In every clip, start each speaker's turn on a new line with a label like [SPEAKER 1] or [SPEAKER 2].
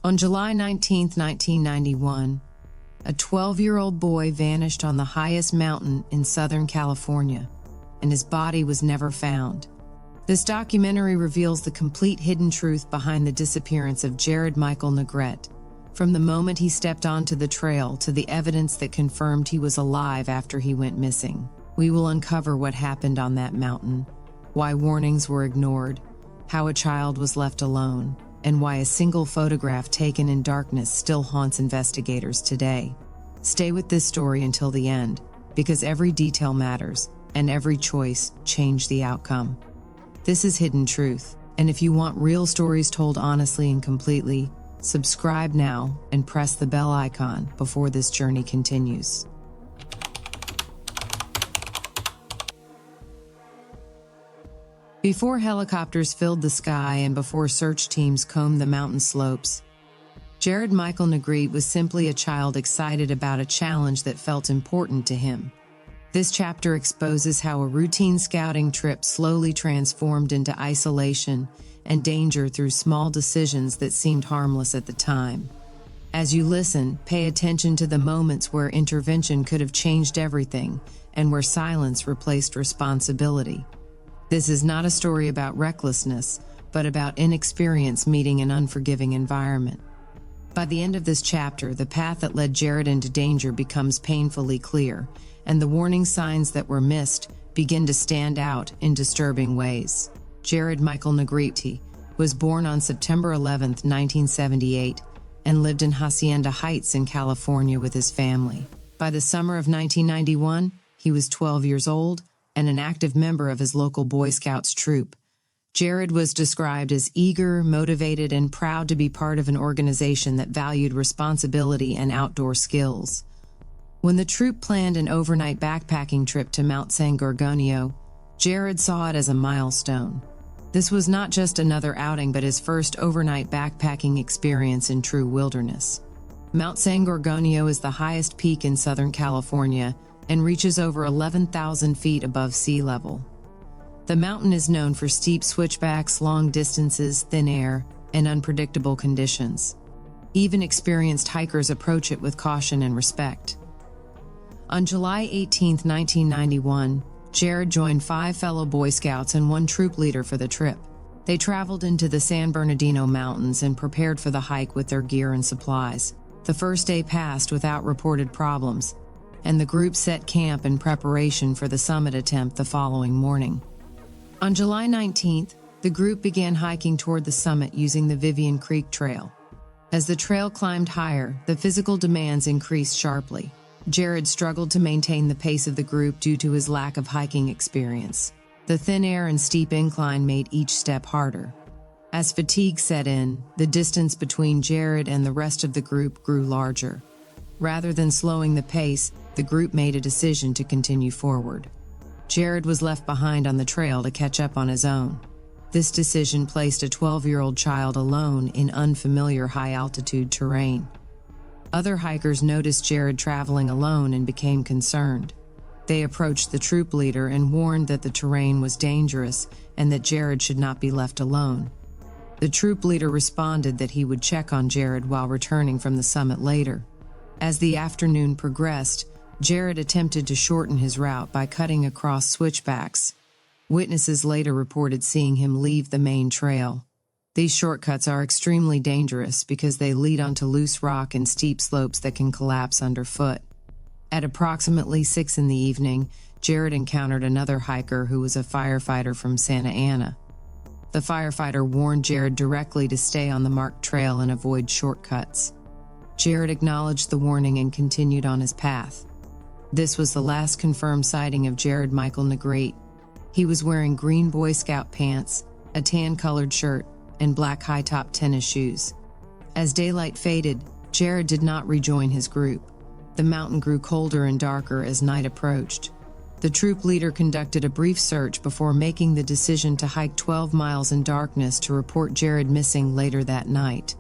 [SPEAKER 1] On July 19, 1991, a 12-year-old boy vanished on the highest mountain in Southern California, and his body was never found. This documentary reveals the complete hidden truth behind the disappearance of Jared Michael Negrete, from the moment he stepped onto the trail to the evidence that confirmed he was alive after he went missing. We will uncover what happened on that mountain, why warnings were ignored, how a child was left alone, and why a single photograph taken in darkness still haunts investigators today. Stay with this story until the end, because every detail matters, and every choice changed the outcome. This is Hidden Truth, and if you want real stories told honestly and completely, subscribe now and press the bell icon before this journey continues. Before helicopters filled the sky and before search teams combed the mountain slopes, Jared Michael Negrete was simply a child excited about a challenge that felt important to him. This chapter exposes how a routine scouting trip slowly transformed into isolation and danger through small decisions that seemed harmless at the time. As you listen, pay attention to the moments where intervention could have changed everything and where silence replaced responsibility. This is not a story about recklessness, but about inexperience meeting an unforgiving environment. By the end of this chapter, the path that led Jared into danger becomes painfully clear, and the warning signs that were missed begin to stand out in disturbing ways. Jared Michael Negrete was born on September 11, 1978, and lived in Hacienda Heights in California with his family. By the summer of 1991, he was 12 years old and an active member of his local Boy Scouts troop. Jared was described as eager, motivated, and proud to be part of an organization that valued responsibility and outdoor skills. When the troop planned an overnight backpacking trip to Mount San Gorgonio, Jared saw it as a milestone. This was not just another outing but his first overnight backpacking experience in true wilderness. Mount San Gorgonio is the highest peak in Southern California and reaches over 11,000 feet above sea level. The mountain is known for steep switchbacks, long distances, thin air, and unpredictable conditions. Even experienced hikers approach it with caution and respect. On July 18, 1991, Jared joined 5 fellow Boy Scouts and 1 troop leader for the trip. They traveled into the San Bernardino Mountains and prepared for the hike with their gear and supplies. The first day passed without reported problems, and the group set camp in preparation for the summit attempt the following morning. On July 19th, the group began hiking toward the summit using the Vivian Creek Trail. As the trail climbed higher, the physical demands increased sharply. Jared struggled to maintain the pace of the group due to his lack of hiking experience. The thin air and steep incline made each step harder. As fatigue set in, the distance between Jared and the rest of the group grew larger. Rather than slowing the pace, the group made a decision to continue forward. Jared was left behind on the trail to catch up on his own. This decision placed a 12-year-old child alone in unfamiliar high-altitude terrain. Other hikers noticed Jared traveling alone and became concerned. They approached the troop leader and warned that the terrain was dangerous and that Jared should not be left alone. The troop leader responded that he would check on Jared while returning from the summit later. As the afternoon progressed, Jared attempted to shorten his route by cutting across switchbacks. Witnesses later reported seeing him leave the main trail. These shortcuts are extremely dangerous because they lead onto loose rock and steep slopes that can collapse underfoot. At approximately 6 in the evening, Jared encountered another hiker who was a firefighter from Santa Ana. The firefighter warned Jared directly to stay on the marked trail and avoid shortcuts. Jared acknowledged the warning and continued on his path. This was the last confirmed sighting of Jared Michael Negrete. He was wearing green Boy Scout pants, a tan-colored shirt, and black high-top tennis shoes. As daylight faded, Jared did not rejoin his group. The mountain grew colder and darker as night approached. The troop leader conducted a brief search before making the decision to hike 12 miles in darkness to report Jared missing later that night.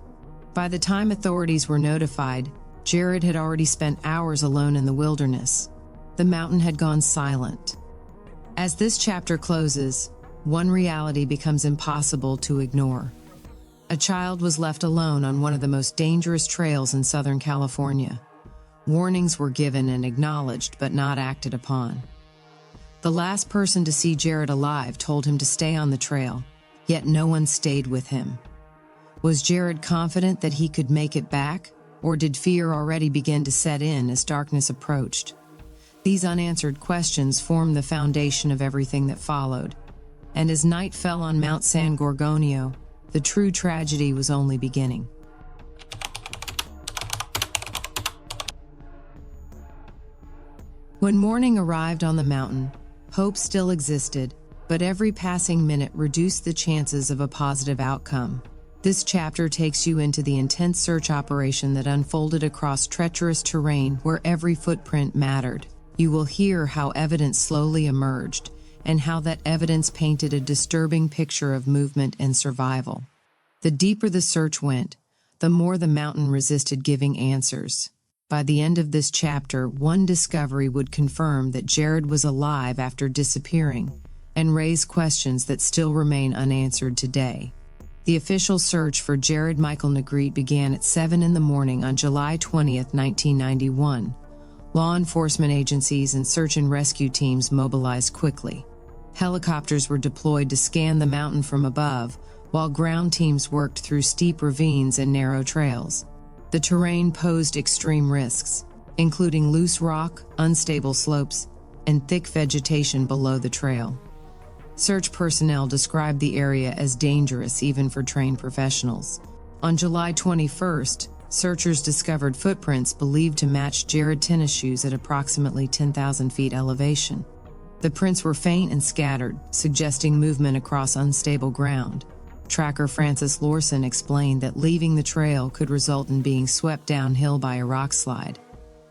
[SPEAKER 1] By the time authorities were notified, Jared had already spent hours alone in the wilderness. The mountain had gone silent. As this chapter closes, one reality becomes impossible to ignore. A child was left alone on one of the most dangerous trails in Southern California. Warnings were given and acknowledged, but not acted upon. The last person to see Jared alive told him to stay on the trail, yet no one stayed with him. Was Jared confident that he could make it back, or did fear already begin to set in as darkness approached? These unanswered questions formed the foundation of everything that followed. And as night fell on Mount San Gorgonio, the true tragedy was only beginning. When morning arrived on the mountain, hope still existed, but every passing minute reduced the chances of a positive outcome. This chapter takes you into the intense search operation that unfolded across treacherous terrain where every footprint mattered. You will hear how evidence slowly emerged, and how that evidence painted a disturbing picture of movement and survival. The deeper the search went, the more the mountain resisted giving answers. By the end of this chapter, one discovery would confirm that Jared was alive after disappearing, and raise questions that still remain unanswered today. The official search for Jared Michael Negrete began at 7 in the morning on July 20, 1991. Law enforcement agencies and search and rescue teams mobilized quickly. Helicopters were deployed to scan the mountain from above, while ground teams worked through steep ravines and narrow trails. The terrain posed extreme risks, including loose rock, unstable slopes, and thick vegetation below the trail. Search personnel described the area as dangerous even for trained professionals. On July 21st, searchers discovered footprints believed to match Jared tennis shoes at approximately 10,000 feet elevation. The prints were faint and scattered, suggesting movement across unstable ground. Tracker Francis Lawson explained that leaving the trail could result in being swept downhill by a rock slide.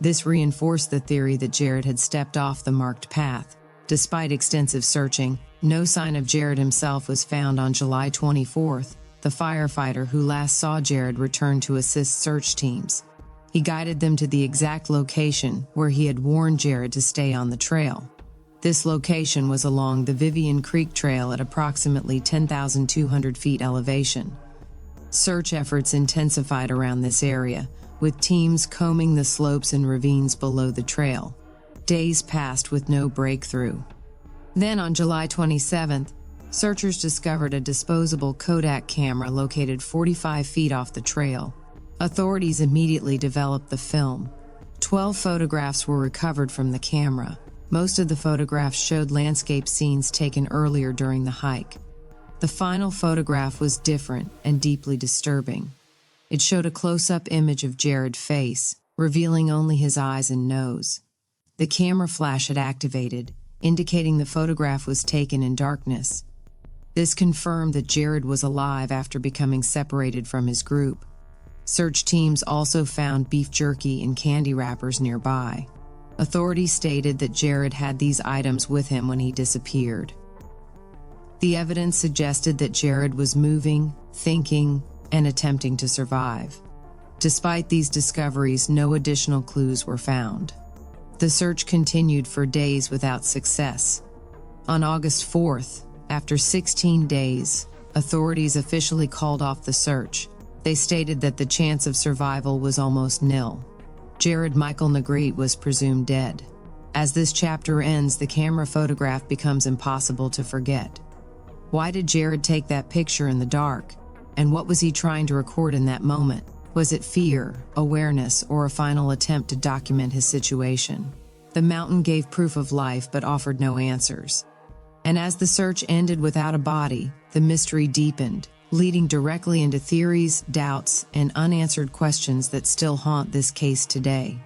[SPEAKER 1] This reinforced the theory that Jared had stepped off the marked path. Despite extensive searching, no sign of Jared himself was found. On July 24th, the firefighter who last saw Jared returned to assist search teams. He guided them to the exact location where he had warned Jared to stay on the trail. This location was along the Vivian Creek Trail at approximately 10,200 feet elevation. Search efforts intensified around this area, with teams combing the slopes and ravines below the trail. Days passed with no breakthrough. Then on July 27th, searchers discovered a disposable Kodak camera located 45 feet off the trail. Authorities immediately developed the film. 12 photographs were recovered from the camera. Most of the photographs showed landscape scenes taken earlier during the hike. The final photograph was different and deeply disturbing. It showed a close-up image of Jared's face, revealing only his eyes and nose. The camera flash had activated, indicating the photograph was taken in darkness. This confirmed that Jared was alive after becoming separated from his group. Search teams also found beef jerky and candy wrappers nearby. Authorities stated that Jared had these items with him when he disappeared. The evidence suggested that Jared was moving, thinking, and attempting to survive. Despite these discoveries, no additional clues were found. The search continued for days without success. On August 4th, after 16 days, authorities officially called off the search. They stated that the chance of survival was almost nil. Jared Michael Negrete was presumed dead. As this chapter ends, the camera photograph becomes impossible to forget. Why did Jared take that picture in the dark? And what was he trying to record in that moment? Was it fear, awareness, or a final attempt to document his situation? The mountain gave proof of life but offered no answers. And as the search ended without a body, the mystery deepened, leading directly into theories, doubts, and unanswered questions that still haunt this case today.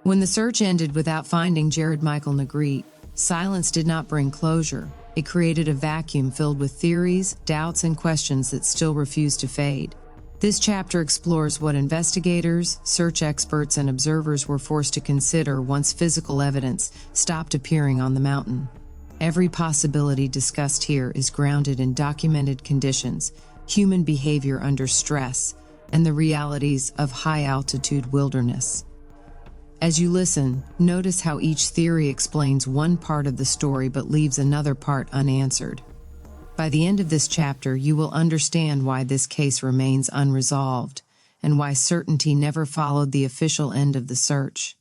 [SPEAKER 1] When the search ended without finding Jared Michael Negrete, silence did not bring closure. It created a vacuum filled with theories, doubts, and questions that still refuse to fade. This chapter explores what investigators, search experts, and observers were forced to consider once physical evidence stopped appearing on the mountain. Every possibility discussed here is grounded in documented conditions, human behavior under stress, and the realities of high-altitude wilderness. As you listen, notice how each theory explains one part of the story but leaves another part unanswered. By the end of this chapter, you will understand why this case remains unresolved, and why certainty never followed the official end of the search.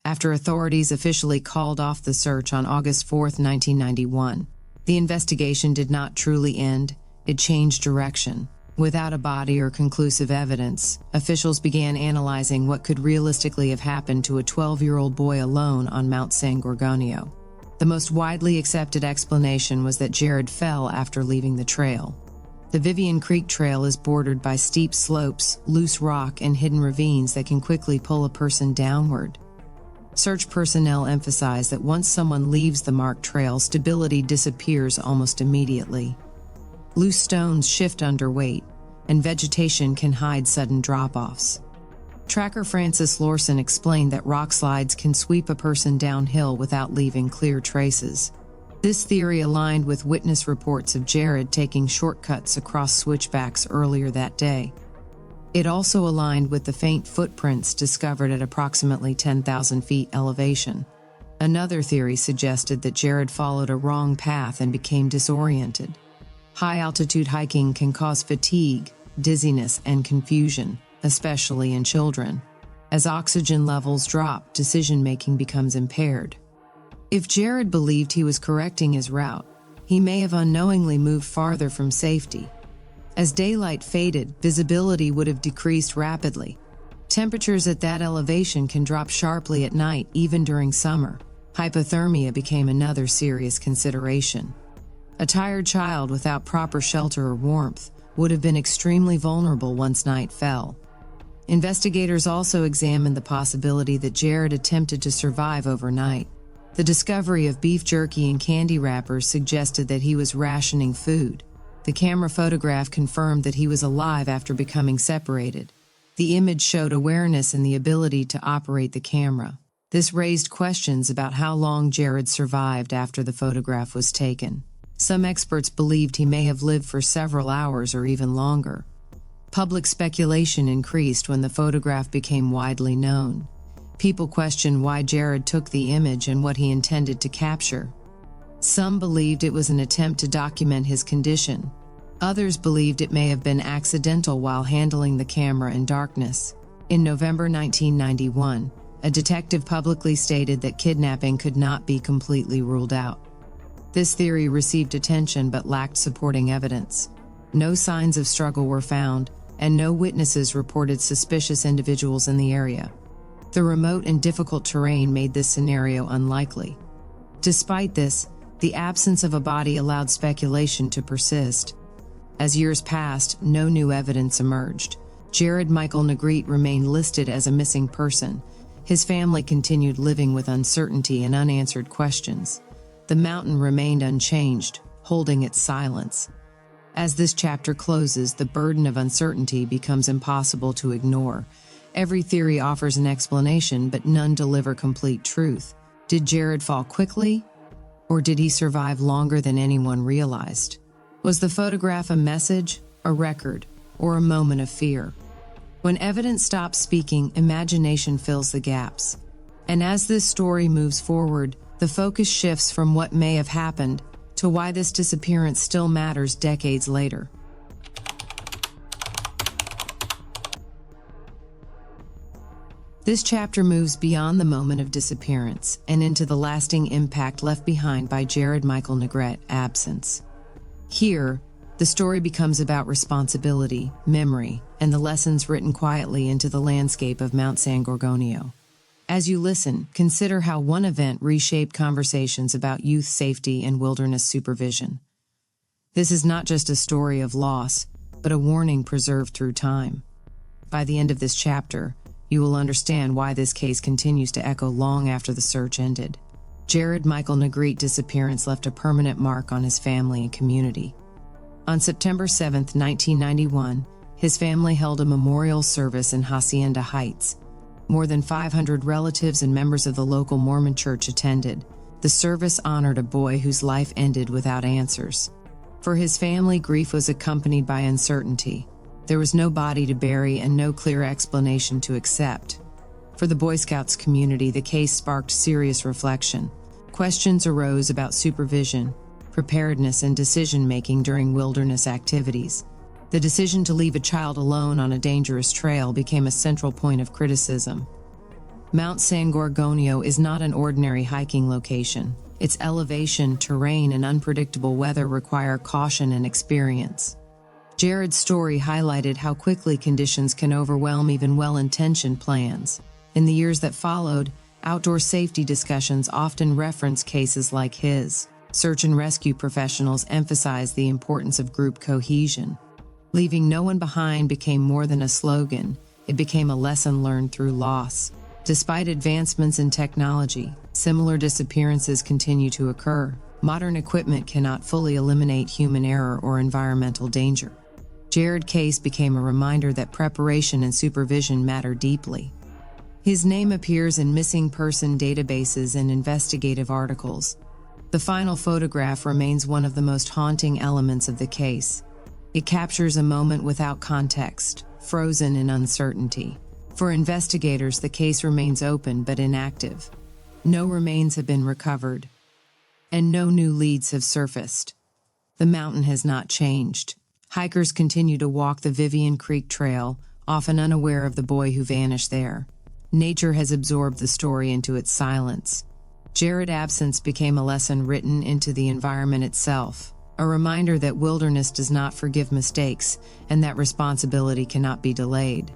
[SPEAKER 1] After authorities officially called off the search on August 4, 1991, the investigation did not truly end, it changed direction. Without a body or conclusive evidence, officials began analyzing what could realistically have happened to a 12-year-old boy alone on Mount San Gorgonio. The most widely accepted explanation was that Jared fell after leaving the trail. The Vivian Creek Trail is bordered by steep slopes, loose rock, and hidden ravines that can quickly pull a person downward. Search personnel emphasize that once someone leaves the marked trail, stability disappears almost immediately. Loose stones shift under weight, and vegetation can hide sudden drop-offs. Tracker Francis Lawson explained that rock slides can sweep a person downhill without leaving clear traces. This theory aligned with witness reports of Jared taking shortcuts across switchbacks earlier that day. It also aligned with the faint footprints discovered at approximately 10,000 feet elevation. Another theory suggested that Jared followed a wrong path and became disoriented. High-altitude hiking can cause fatigue, dizziness, and confusion, especially in children. As oxygen levels drop, decision-making becomes impaired. If Jared believed he was correcting his route, he may have unknowingly moved farther from safety. As daylight faded, visibility would have decreased rapidly. Temperatures at that elevation can drop sharply at night, even during summer. Hypothermia became another serious consideration. A tired child without proper shelter or warmth would have been extremely vulnerable once night fell. Investigators also examined the possibility that Jared attempted to survive overnight. The discovery of beef jerky and candy wrappers suggested that he was rationing food. The camera photograph confirmed that he was alive after becoming separated. The image showed awareness and the ability to operate the camera. This raised questions about how long Jared survived after the photograph was taken. Some experts believed he may have lived for several hours or even longer. Public speculation increased when the photograph became widely known. People questioned why Jared took the image and what he intended to capture. Some believed it was an attempt to document his condition. Others believed it may have been accidental while handling the camera in darkness. In November 1991, a detective publicly stated that kidnapping could not be completely ruled out. This theory received attention but lacked supporting evidence. No signs of struggle were found, and no witnesses reported suspicious individuals in the area. The remote and difficult terrain made this scenario unlikely. Despite this, the absence of a body allowed speculation to persist. As years passed, no new evidence emerged. Jared Michael Negrete remained listed as a missing person. His family continued living with uncertainty and unanswered questions. The mountain remained unchanged, holding its silence. As this chapter closes, the burden of uncertainty becomes impossible to ignore. Every theory offers an explanation, but none deliver complete truth. Did Jared fall quickly? Or did he survive longer than anyone realized? Was the photograph a message, a record, or a moment of fear? When evidence stops speaking, imagination fills the gaps. And as this story moves forward, the focus shifts from what may have happened to why this disappearance still matters decades later. This chapter moves beyond the moment of disappearance and into the lasting impact left behind by Jared Michael Negrete's absence. Here, the story becomes about responsibility, memory, and the lessons written quietly into the landscape of Mount San Gorgonio. As you listen, consider how one event reshaped conversations about youth safety and wilderness supervision. This is not just a story of loss, but a warning preserved through time. By the end of this chapter, you will understand why this case continues to echo long after the search ended. Jared Michael Negrete's disappearance left a permanent mark on his family and community. On September 7, 1991, his family held a memorial service in Hacienda Heights. More than 500 relatives and members of the local Mormon church attended. The service honored a boy whose life ended without answers. For his family, grief was accompanied by uncertainty. There was no body to bury and no clear explanation to accept. For the Boy Scouts community, the case sparked serious reflection. Questions arose about supervision, preparedness, and decision-making during wilderness activities. The decision to leave a child alone on a dangerous trail became a central point of criticism. Mount San Gorgonio is not an ordinary hiking location. Its elevation, terrain, and unpredictable weather require caution and experience. Jared's story highlighted how quickly conditions can overwhelm even well-intentioned plans. In the years that followed, outdoor safety discussions often reference cases like his. Search and rescue professionals emphasized the importance of group cohesion. Leaving no one behind became more than a slogan. It became a lesson learned through loss. Despite advancements in technology, similar disappearances continue to occur. Modern equipment cannot fully eliminate human error or environmental danger. Jared's case became a reminder that preparation and supervision matter deeply. His name appears in missing person databases and investigative articles. The final photograph remains one of the most haunting elements of the case. It captures a moment without context, frozen in uncertainty. For investigators, the case remains open but inactive. No remains have been recovered, and no new leads have surfaced. The mountain has not changed. Hikers continue to walk the Vivian Creek Trail, often unaware of the boy who vanished there. Nature has absorbed the story into its silence. Jared's absence became a lesson written into the environment itself, a reminder that wilderness does not forgive mistakes and that responsibility cannot be delayed.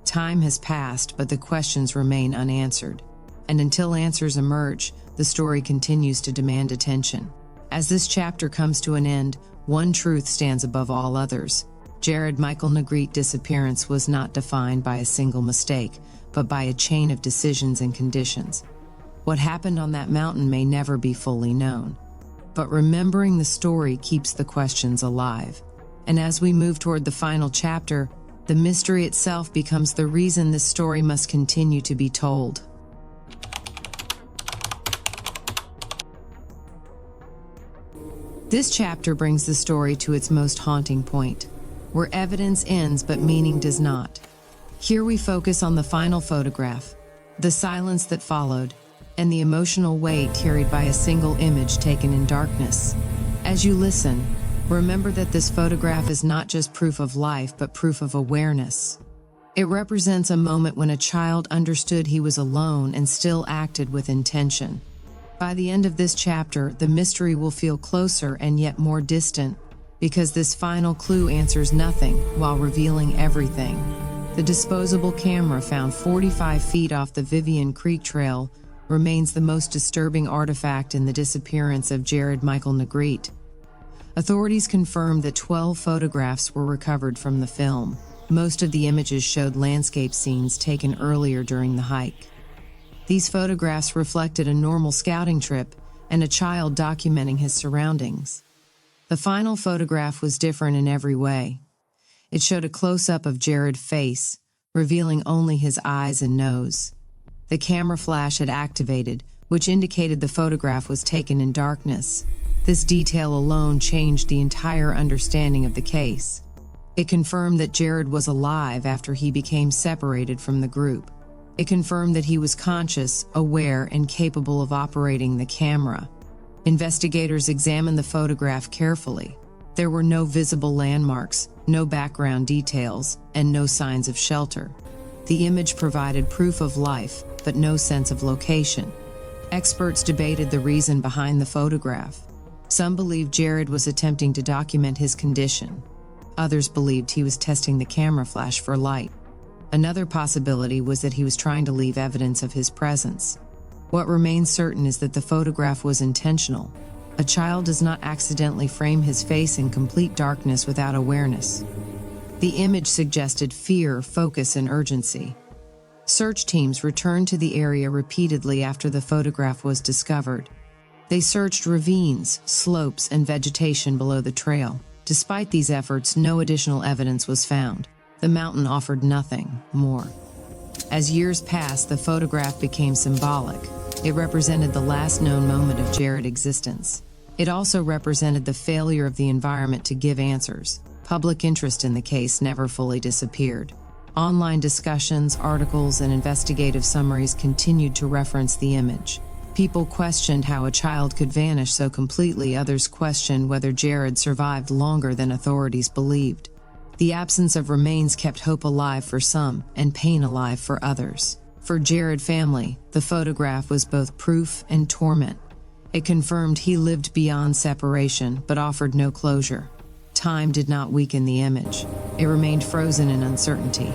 [SPEAKER 1] Time has passed, but the questions remain unanswered. And until answers emerge, the story continues to demand attention. As this chapter comes to an end, one truth stands above all others. Jared Michael Negrete's disappearance was not defined by a single mistake, but by a chain of decisions and conditions. What happened on that mountain may never be fully known. But remembering the story keeps the questions alive. And as we move toward the final chapter, the mystery itself becomes the reason this story must continue to be told. This chapter brings the story to its most haunting point, where evidence ends but meaning does not. Here we focus on the final photograph, the silence that followed, and the emotional weight carried by a single image taken in darkness. As you listen, remember that this photograph is not just proof of life but proof of awareness. It represents a moment when a child understood he was alone and still acted with intention. By the end of this chapter, the mystery will feel closer and yet more distant, because this final clue answers nothing while revealing everything. The disposable camera found 45 feet off the Vivian Creek Trail remains the most disturbing artifact in the disappearance of Jared Michael Negrete. Authorities confirmed that 12 photographs were recovered from the film. Most of the images showed landscape scenes taken earlier during the hike. These photographs reflected a normal scouting trip and a child documenting his surroundings. The final photograph was different in every way. It showed a close-up of Jared's face, revealing only his eyes and nose. The camera flash had activated, which indicated the photograph was taken in darkness. This detail alone changed the entire understanding of the case. It confirmed that Jared was alive after he became separated from the group. It confirmed that he was conscious, aware, and capable of operating the camera. Investigators examined the photograph carefully. There were no visible landmarks, no background details, and no signs of shelter. The image provided proof of life, but no sense of location. Experts debated the reason behind the photograph. Some believed Jared was attempting to document his condition. Others believed he was testing the camera flash for light. Another possibility was that he was trying to leave evidence of his presence. What remains certain is that the photograph was intentional. A child does not accidentally frame his face in complete darkness without awareness. The image suggested fear, focus, and urgency. Search teams returned to the area repeatedly after the photograph was discovered. They searched ravines, slopes, and vegetation below the trail. Despite these efforts, no additional evidence was found. The mountain offered nothing more. As years passed, the photograph became symbolic. It represented the last known moment of Jared's existence. It also represented the failure of the environment to give answers. Public interest in the case never fully disappeared. Online discussions, articles, and investigative summaries continued to reference the image. People questioned how a child could vanish so completely. Others questioned whether Jared survived longer than authorities believed. The absence of remains kept hope alive for some and pain alive for others. For Jared family, the photograph was both proof and torment. It confirmed he lived beyond separation but offered no closure. Time did not weaken the image. It remained frozen in uncertainty.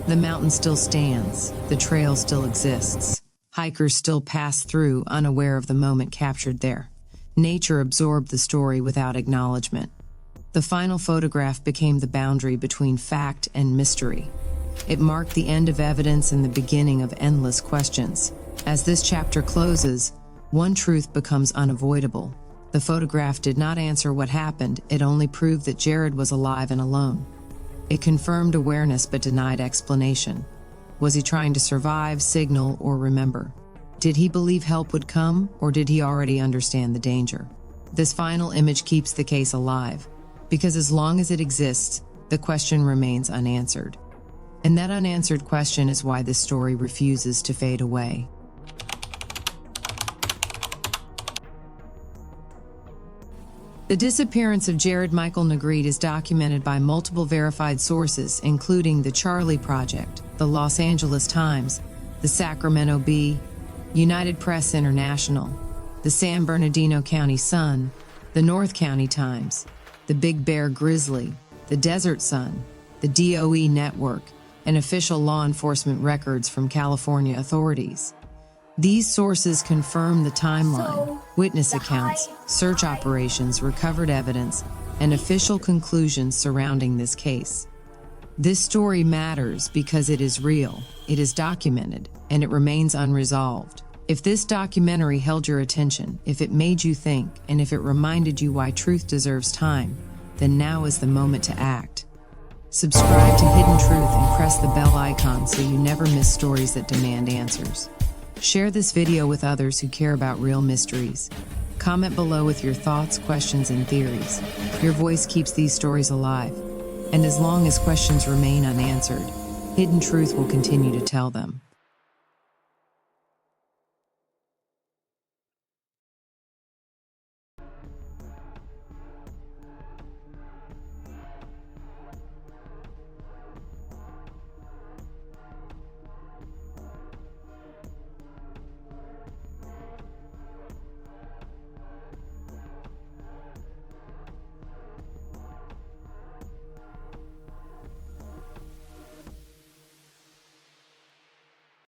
[SPEAKER 1] The mountain still stands. The trail still exists. Hikers still pass through, unaware of the moment captured there. Nature absorbed the story without acknowledgement. The final photograph became the boundary between fact and mystery. It marked the end of evidence and the beginning of endless questions. As this chapter closes, one truth becomes unavoidable. The photograph did not answer what happened, it only proved that Jared was alive and alone. It confirmed awareness but denied explanation. Was he trying to survive, signal, or remember? Did he believe help would come, or did he already understand the danger? This final image keeps the case alive, because as long as it exists, the question remains unanswered. And that unanswered question is why this story refuses to fade away. The disappearance of Jared Michael Negrete is documented by multiple verified sources, including the Charlie Project, the Los Angeles Times, the Sacramento Bee, United Press International, the San Bernardino County Sun, the North County Times, the Big Bear Grizzly, the Desert Sun, the DOE Network, and official law enforcement records from California authorities. These sources confirm the timeline, witness accounts, search operations, recovered evidence, and official conclusions surrounding this case. This story matters because it is real, it is documented, and it remains unresolved. If this documentary held your attention, if it made you think, and if it reminded you why truth deserves time, then now is the moment to act. Subscribe to Hidden Truth and press the bell icon so you never miss stories that demand answers. Share this video with others who care about real mysteries. Comment below with your thoughts, questions, and theories. Your voice keeps these stories alive. And as long as questions remain unanswered, Hidden Truth will continue to tell them.